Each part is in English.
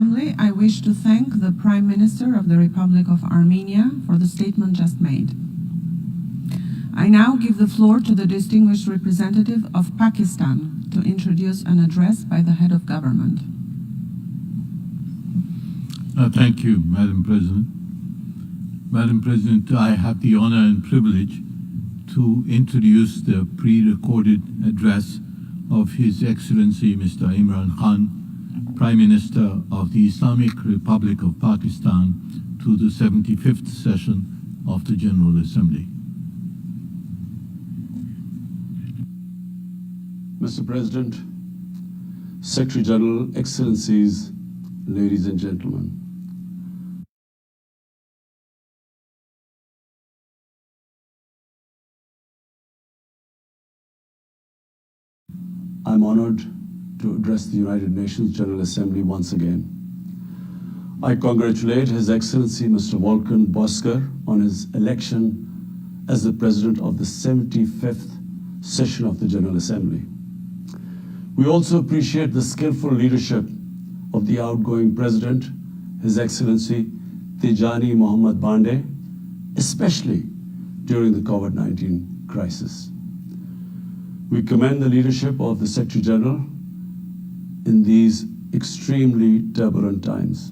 I wish to thank the Prime Minister of the Republic of Armenia for the statement just made. I now give the floor to the distinguished representative of Pakistan to introduce an address by the head of government. Thank you, Madam President. Madam President, I have the honor and privilege to introduce the pre-recorded address of His Excellency Mr. Imran Khan, Prime Minister of the Islamic Republic of Pakistan, to the 75th session of the General Assembly. Mr. President, Secretary General, Excellencies, ladies and gentlemen. I'm honored to address the United Nations General Assembly once again. I congratulate His Excellency Mr. Volkan Bozkır on his election as the President of the 75th session of the General Assembly. We also appreciate the skillful leadership of the outgoing President, His Excellency Tijani Mohammad Bande, especially during the COVID-19 crisis. We commend the leadership of the Secretary General in these extremely turbulent times.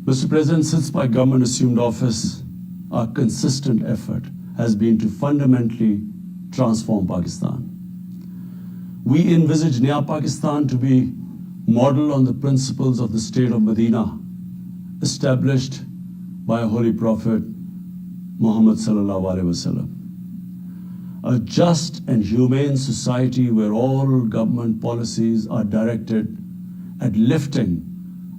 Mr. President, since my government assumed office, our consistent effort has been to fundamentally transform Pakistan. We envisage Naya Pakistan to be modeled on the principles of the state of Medina, established by our Holy Prophet Muhammad sallallahu alaihi wasallam. A just and humane society where all government policies are directed at lifting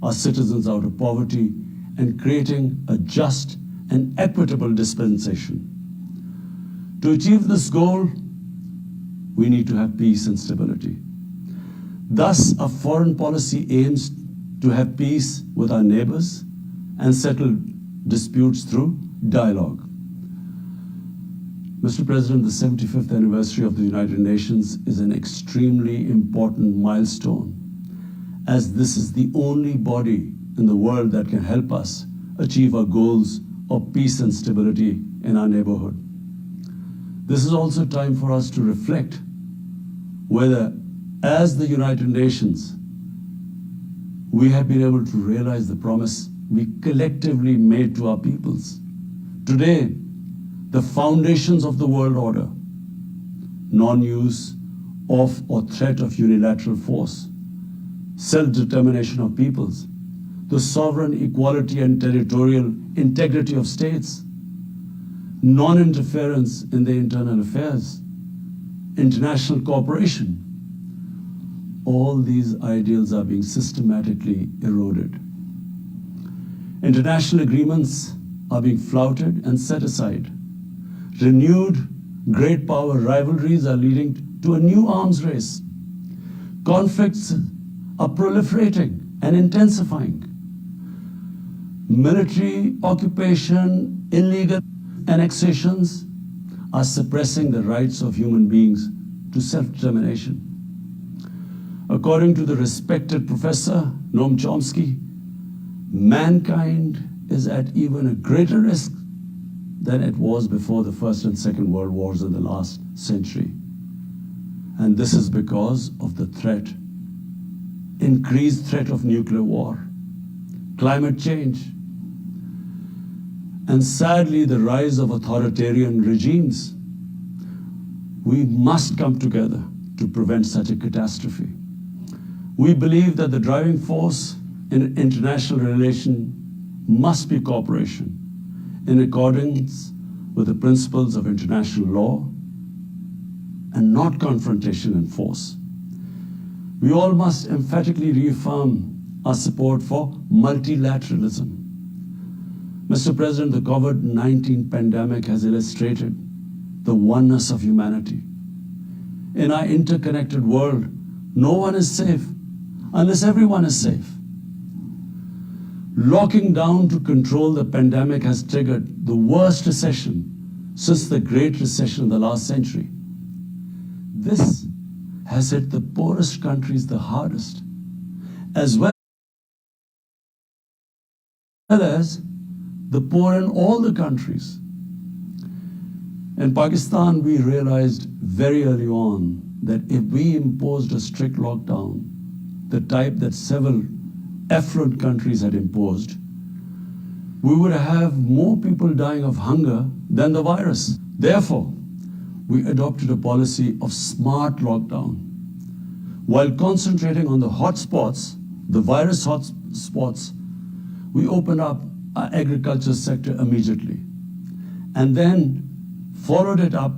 our citizens out of poverty and creating a just and equitable dispensation. To achieve this goal, we need to have peace and stability. Thus, our foreign policy aims to have peace with our neighbors and settle disputes through dialogue. Mr. President, the 75th anniversary of the United Nations is an extremely important milestone, as this is the only body in the world that can help us achieve our goals of peace and stability in our neighborhood. This is also time for us to reflect whether, as the United Nations, we have been able to realize the promise we collectively made to our peoples. Today, the foundations of the world order, non-use of or threat of unilateral force, self-determination of peoples, the sovereign equality and territorial integrity of states, non-interference in their internal affairs, international cooperation, all these ideals are being systematically eroded. International agreements are being flouted and set aside. Renewed great power rivalries are leading to a new arms race. Conflicts are proliferating and intensifying. Military occupation, illegal annexations are suppressing the rights of human beings to self-determination. According to the respected Professor Noam Chomsky, mankind is at even a greater risk than it was before the First and Second World Wars in the last century. And this is because of the threat, increased threat of nuclear war, climate change, and sadly the rise of authoritarian regimes. We must come together to prevent such a catastrophe. We believe that the driving force in international relations must be cooperation, in accordance with the principles of international law and not confrontation and force. We all must emphatically reaffirm our support for multilateralism. Mr. President, the COVID-19 pandemic has illustrated the oneness of humanity. In our interconnected world, no one is safe unless everyone is safe. Locking down to control the pandemic has triggered the worst recession since the Great Recession in the last century. This has hit the poorest countries the hardest, as well well as the poor in all the countries. In Pakistan, we realized very early on that if we imposed a strict lockdown, the type that several affluent countries had imposed, we would have more people dying of hunger than the virus. Therefore, we adopted a policy of smart lockdown. While concentrating on the hotspots, the virus hotspots, we opened up our agriculture sector immediately, and then followed it up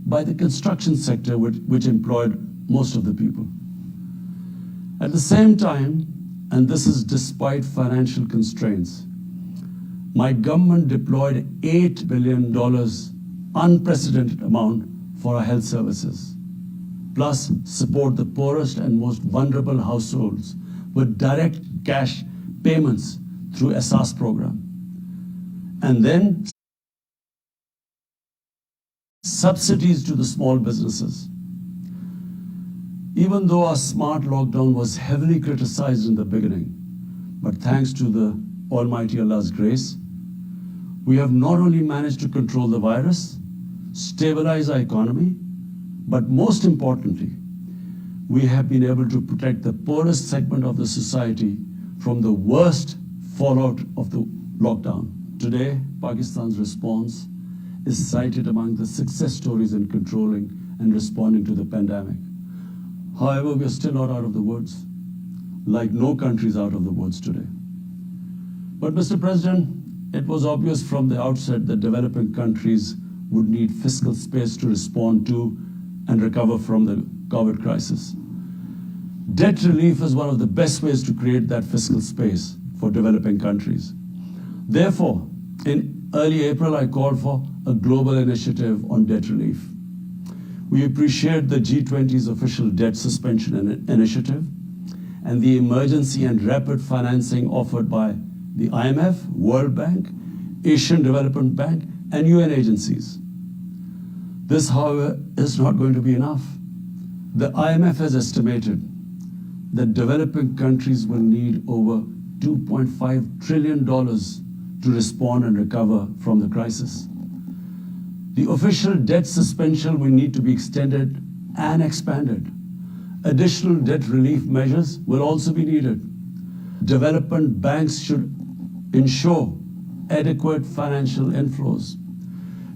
by the construction sector, which employed most of the people. At the same time, and this is despite financial constraints, my government deployed $8 billion, unprecedented amount, for our health services, plus support the poorest and most vulnerable households with direct cash payments through SARS program. And then subsidies to the small businesses. Even though our smart lockdown was heavily criticized in the beginning, but thanks to the Almighty Allah's grace, we have not only managed to control the virus, stabilize our economy, but most importantly, we have been able to protect the poorest segment of the society from the worst fallout of the lockdown. Today, Pakistan's response is cited among the success stories in controlling and responding to the pandemic. However, we are still not out of the woods, like no country is out of the woods today. But Mr. President, it was obvious from the outset that developing countries would need fiscal space to respond to and recover from the COVID crisis. Debt relief is one of the best ways to create that fiscal space for developing countries. Therefore, in early April, I called for a global initiative on debt relief. We appreciate the G20's official debt suspension initiative and the emergency and rapid financing offered by the IMF, World Bank, Asian Development Bank, and UN agencies. This, however, is not going to be enough. The IMF has estimated that developing countries will need over $2.5 trillion to respond and recover from the crisis. The official debt suspension will need to be extended and expanded. Additional debt relief measures will also be needed. Development banks should ensure adequate financial inflows.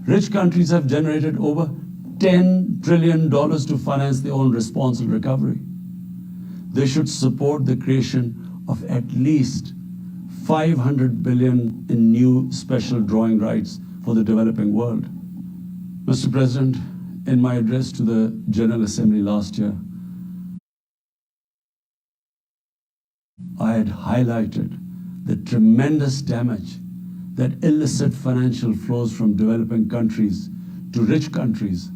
Rich countries have generated over $10 trillion to finance their own response and recovery. They should support the creation of at least $500 billion in new special drawing rights for the developing world. Mr. President, in my address to the General Assembly last year, I had highlighted the tremendous damage that illicit financial flows from developing countries to rich countries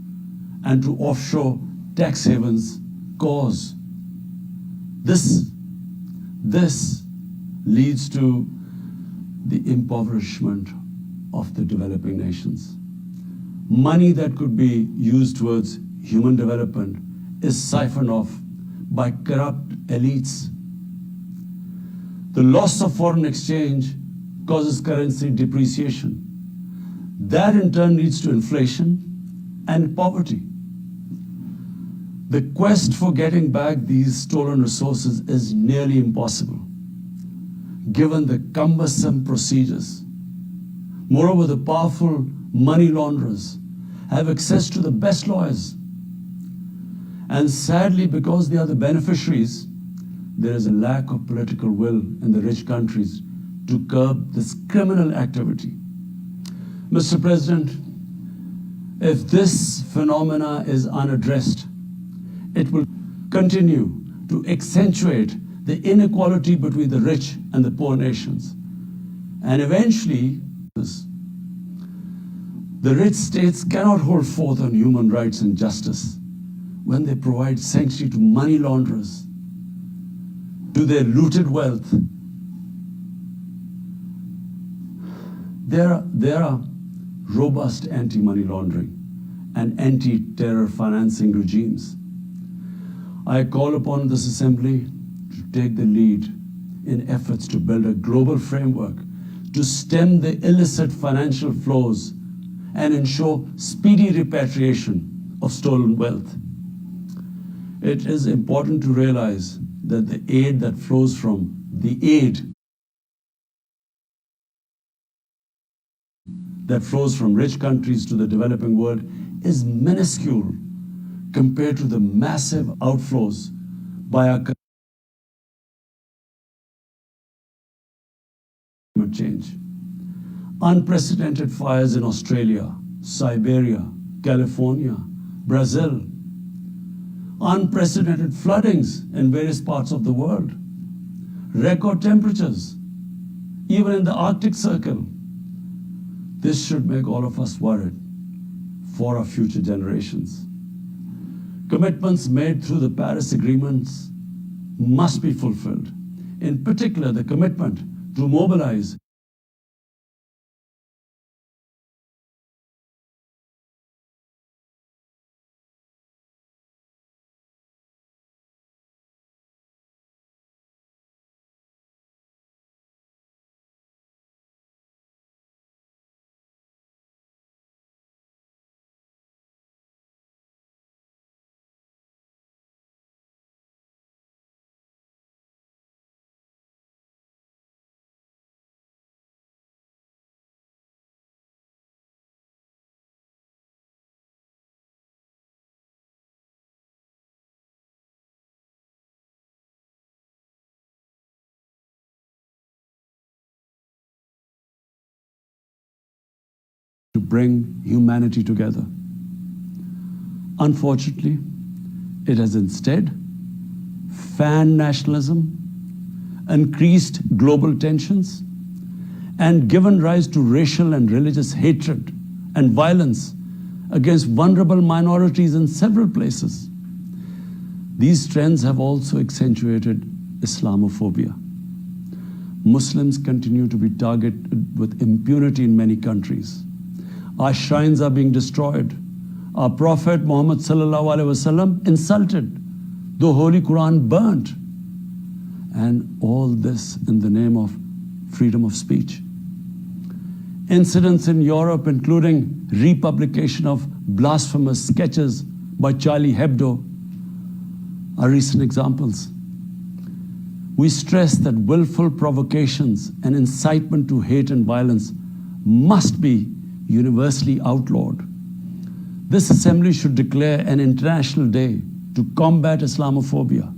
and to offshore tax havens cause. This leads to the impoverishment of the developing nations. Money that could be used towards human development is siphoned off by corrupt elites. The loss of foreign exchange causes currency depreciation. That in turn leads to inflation and poverty. The quest for getting back these stolen resources is nearly impossible, given the cumbersome procedures. Moreover, the powerful money launderers have access to the best lawyers. And sadly, because they are the beneficiaries, there is a lack of political will in the rich countries to curb this criminal activity. Mr. President, if this phenomena is unaddressed, it will continue to accentuate the inequality between the rich and the poor nations. And eventually, the rich states cannot hold forth on human rights and justice when they provide sanctuary to money launderers, to their looted wealth. There are robust anti-money laundering and anti-terror financing regimes. I call upon this Assembly to take the lead in efforts to build a global framework to stem the illicit financial flows and ensure speedy repatriation of stolen wealth. It is important to realize that the aid that flows from rich countries to the developing world is minuscule compared to the massive outflows by our climate change. Unprecedented fires in Australia, Siberia, California, Brazil. Unprecedented floodings in various parts of the world. Record temperatures, even in the Arctic Circle. This should make all of us worried for our future generations. Commitments made through the Paris agreements must be fulfilled. In particular, the commitment to mobilize to bring humanity together. Unfortunately, it has instead fanned nationalism, increased global tensions, and given rise to racial and religious hatred and violence against vulnerable minorities in several places. These trends have also accentuated Islamophobia. Muslims continue to be targeted with impunity in many countries. Our shrines are being destroyed. Our Prophet Muhammad ﷺ insulted. The Holy Quran burnt. And all this in the name of freedom of speech. Incidents in Europe, including republication of blasphemous sketches by Charlie Hebdo, are recent examples. We stress that willful provocations and incitement to hate and violence must be universally outlawed. This assembly should declare an international day to combat Islamophobia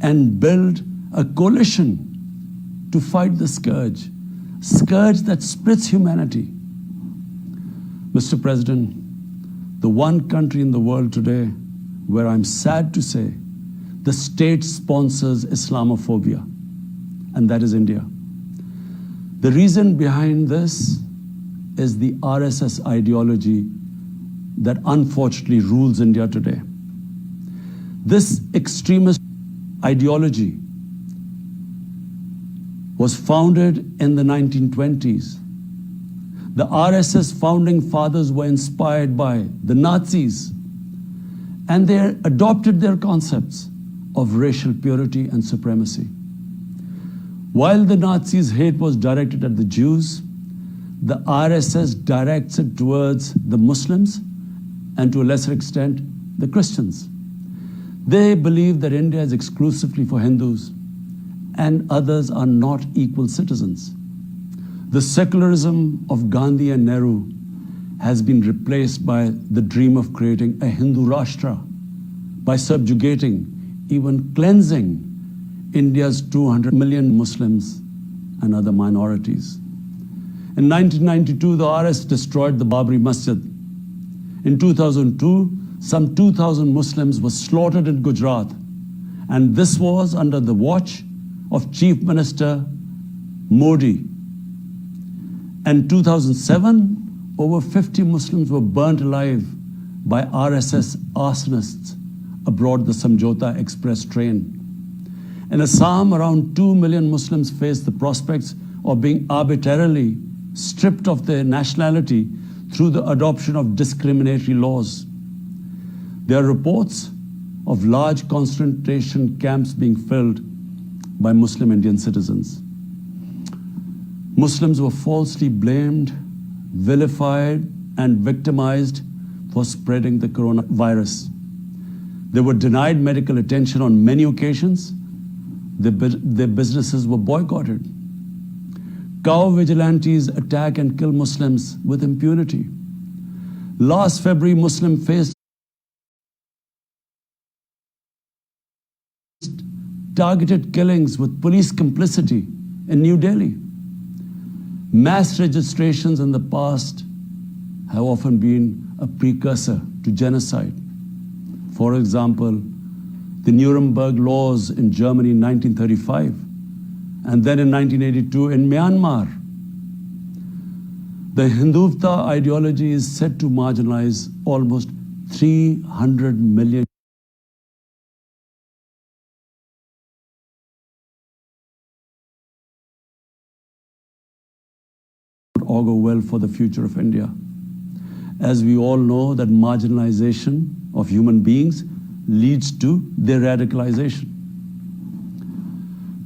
and build a coalition to fight the scourge that splits humanity. Mr. President, the one country in the world today where I'm sad to say the state sponsors Islamophobia, and that is India. The reason behind this is the RSS ideology that unfortunately rules India today. This extremist ideology was founded in the 1920s. The RSS founding fathers were inspired by the Nazis, and they adopted their concepts of racial purity and supremacy. While the Nazis' hate was directed at the Jews, the RSS directs it towards the Muslims and to a lesser extent, the Christians. They believe that India is exclusively for Hindus and others are not equal citizens. The secularism of Gandhi and Nehru has been replaced by the dream of creating a Hindu Rashtra by subjugating, even cleansing India's 200 million Muslims and other minorities. In 1992, the RS destroyed the Babri Masjid. In 2002, some 2,000 Muslims were slaughtered in Gujarat, and this was under the watch of Chief Minister Modi. In 2007, over 50 Muslims were burnt alive by RSS arsonists aboard the Samjhota Express train. In Assam, around 2 million Muslims face the prospects of being arbitrarily stripped of their nationality through the adoption of discriminatory laws. There are reports of large concentration camps being filled by Muslim Indian citizens. Muslims were falsely blamed, vilified, and victimized for spreading the coronavirus. They were denied medical attention on many occasions. Their businesses were boycotted. Cow vigilantes attack and kill Muslims with impunity. Last February, Muslim faced targeted killings with police complicity in New Delhi. Mass registrations in the past have often been a precursor to genocide. For example, the Nuremberg laws in Germany in 1935, and then in 1982 in Myanmar. The Hindutva ideology is said to marginalize almost 300 million augur well for the future of India. As we all know that marginalization of human beings leads to their radicalization.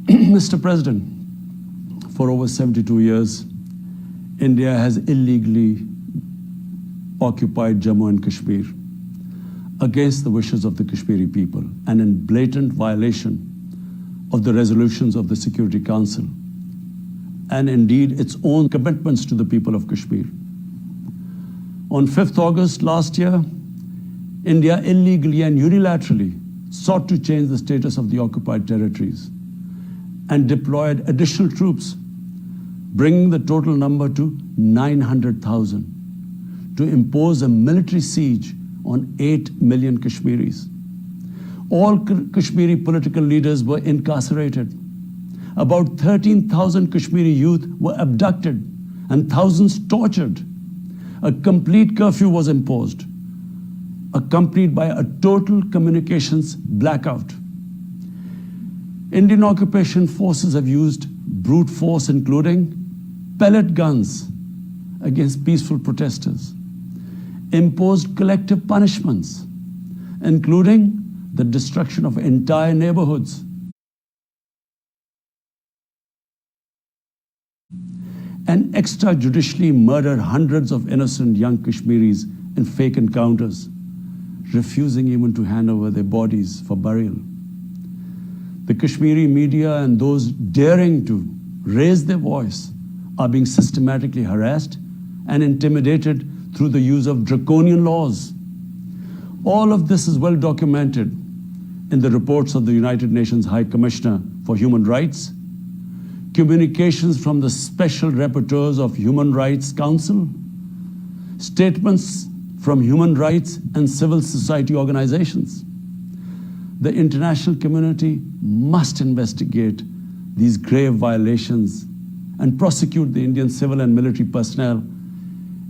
Mr. President, for over 72 years, India has illegally occupied Jammu and Kashmir against the wishes of the Kashmiri people and in blatant violation of the resolutions of the Security Council and indeed its own commitments to the people of Kashmir. On 5th August last year, India illegally and unilaterally sought to change the status of the occupied territories and deployed additional troops, bringing the total number to 900,000, to impose a military siege on 8 million Kashmiris. All Kashmiri political leaders were incarcerated. About 13,000 Kashmiri youth were abducted and thousands tortured. A complete curfew was imposed, accompanied by a total communications blackout. Indian occupation forces have used brute force, including pellet guns against peaceful protesters, imposed collective punishments, including the destruction of entire neighborhoods, and extrajudicially murdered hundreds of innocent young Kashmiris in fake encounters, refusing even to hand over their bodies for burial. The Kashmiri media and those daring to raise their voice are being systematically harassed and intimidated through the use of draconian laws. All of this is well documented in the reports of the United Nations High Commissioner for Human Rights, communications from the Special Rapporteurs of Human Rights Council, statements from human rights and civil society organizations. The international community must investigate these grave violations and prosecute the Indian civil and military personnel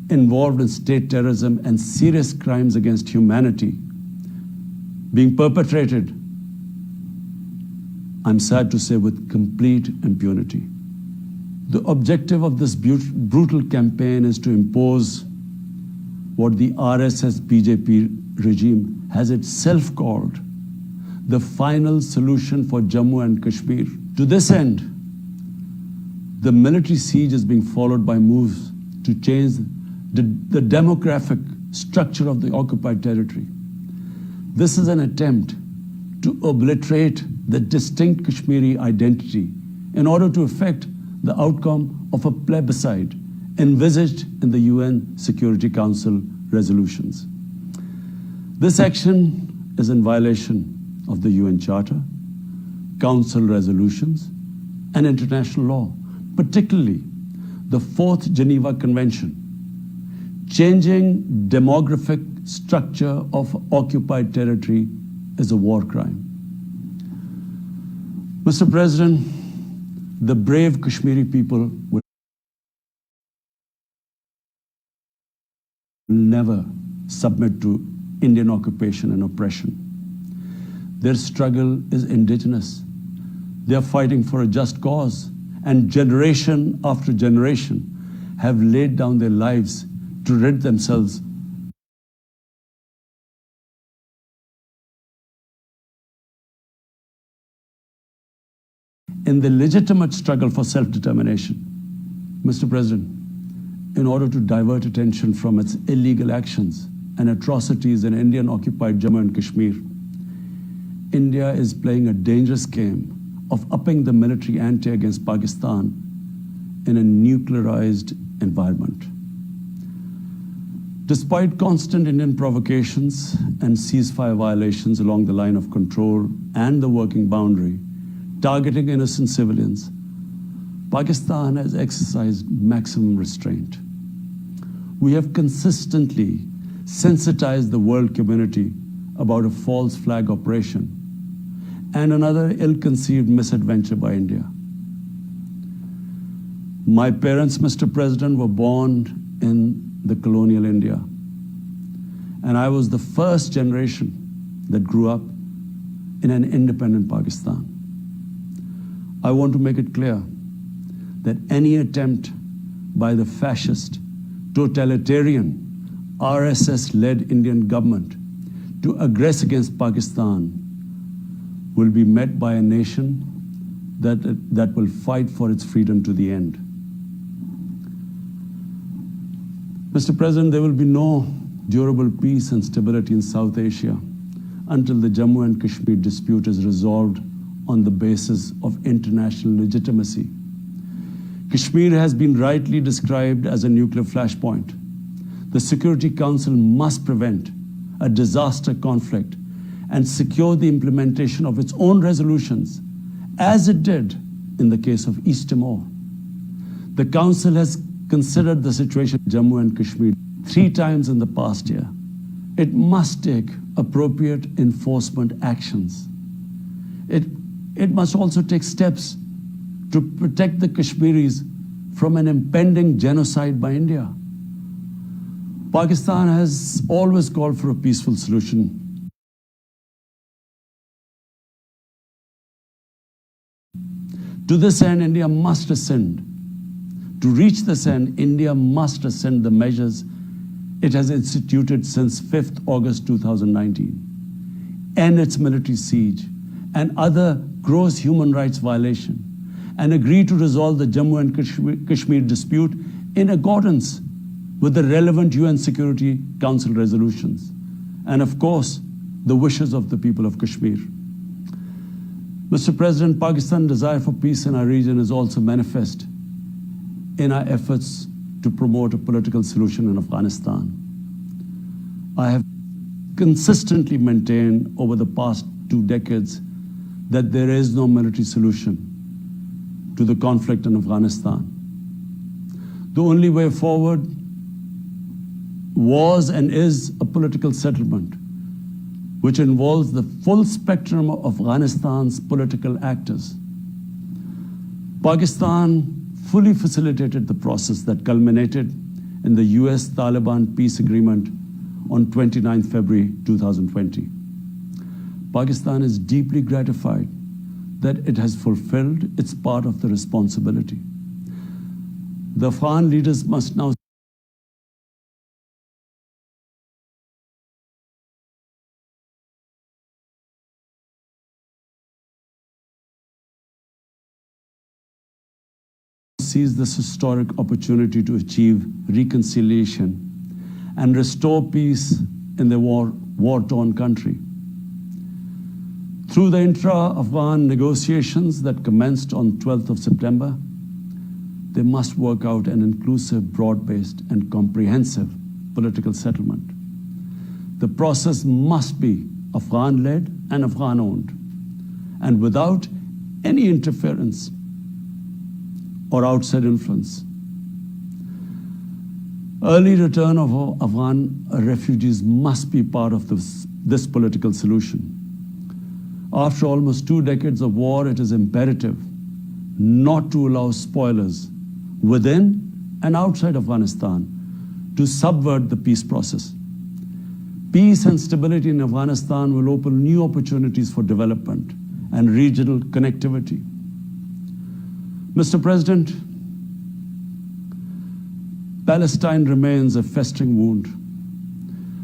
involved in state terrorism and serious crimes against humanity being perpetrated, I'm sad to say, with complete impunity. The objective of this brutal campaign is to impose what the RSS BJP regime has itself called the final solution for Jammu and Kashmir. To this end, the military siege is being followed by moves to change the demographic structure of the occupied territory. This is an attempt to obliterate the distinct Kashmiri identity in order to effect the outcome of a plebiscite envisaged in the UN Security Council resolutions. This action is in violation of the UN Charter, Council resolutions, and international law, particularly the 4th Geneva Convention. Changing demographic structure of occupied territory is a war crime. Mr. President, the brave Kashmiri people will never submit to Indian occupation and oppression. Their struggle is indigenous. They are fighting for a just cause, and generation after generation have laid down their lives to rid themselves in the legitimate struggle for self-determination. Mr. President, in order to divert attention from its illegal actions and atrocities in Indian-occupied Jammu and Kashmir, India is playing a dangerous game of upping the military ante against Pakistan in a nuclearized environment. Despite constant Indian provocations and ceasefire violations along the line of control and the working boundary, targeting innocent civilians, Pakistan has exercised maximum restraint. We have consistently sensitized the world community about a false flag operation and another ill-conceived misadventure by India. My parents, Mr. President, were born in the colonial India, and I was the first generation that grew up in an independent Pakistan. I want to make it clear that any attempt by the fascist, totalitarian, RSS-led Indian government to aggress against Pakistan will be met by a nation that will fight for its freedom to the end. Mr. President, there will be no durable peace and stability in South Asia until the Jammu and Kashmir dispute is resolved on the basis of international legitimacy. Kashmir has been rightly described as a nuclear flashpoint. The Security Council must prevent a disaster conflict and secure the implementation of its own resolutions, as it did in the case of East Timor. The Council has considered the situation in Jammu and Kashmir 3 times in the past year. It must take appropriate enforcement actions. It must also take steps to protect the Kashmiris from an impending genocide by India. Pakistan has always called for a peaceful solution. To this end, India must ascend. To reach this end, India must ascend the measures it has instituted since 5th August 2019, end its military siege and other gross human rights violations, and agree to resolve the Jammu and Kashmir dispute in accordance with the relevant UN Security Council resolutions, and of course, the wishes of the people of Kashmir. Mr. President, Pakistan's desire for peace in our region is also manifest in our efforts to promote a political solution in Afghanistan. I have consistently maintained over the past 2 decades that there is no military solution to the conflict in Afghanistan. The only way forward was and is a political settlement, which involves the full spectrum of Afghanistan's political actors. Pakistan fully facilitated the process that culminated in the US-Taliban peace agreement on 29 February 2020. Pakistan is deeply gratified that it has fulfilled its part of the responsibility. The Afghan leaders must now seize this historic opportunity to achieve reconciliation and restore peace in the war-torn country. Through the intra-Afghan negotiations that commenced on 12th of September, they must work out an inclusive, broad-based, and comprehensive political settlement. The process must be Afghan-led and Afghan-owned, and without any interference or outside influence. Early return of Afghan refugees must be part of this political solution. After almost 2 decades of war, it is imperative not to allow spoilers within and outside Afghanistan to subvert the peace process. Peace and stability in Afghanistan will open new opportunities for development and regional connectivity. Mr. President, Palestine remains a festering wound.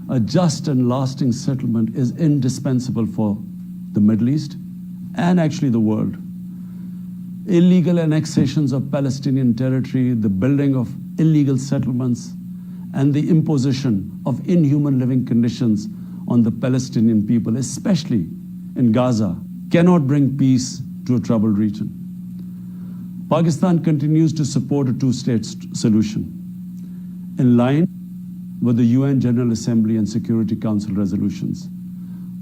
A just and lasting settlement is indispensable for the Middle East and actually the world. illegal annexations of Palestinian territory, the building of illegal settlements, and the imposition of inhuman living conditions on the Palestinian people, especially in Gaza, cannot bring peace to a troubled region. Pakistan continues to support a two-state solution, in line with the UN General Assembly and Security Council resolutions,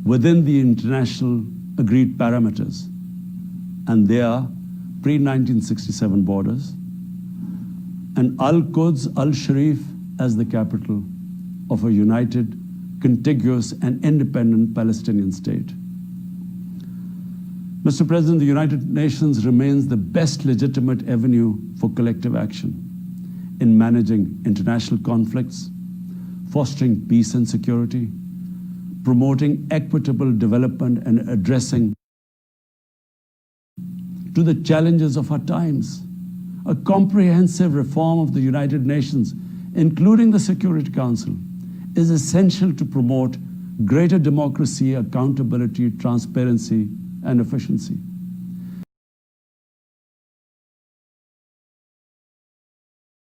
within the international agreed parameters, and they are pre-1967 borders, and Al-Quds, Al-Sharif as the capital of a united, contiguous, and independent Palestinian state. Mr. President, the United Nations remains the best legitimate avenue for collective action in managing international conflicts, fostering peace and security, promoting equitable development, and addressing to the challenges of our times. A comprehensive reform of the United Nations, including the Security Council, is essential to promote greater democracy, accountability, transparency, and efficiency.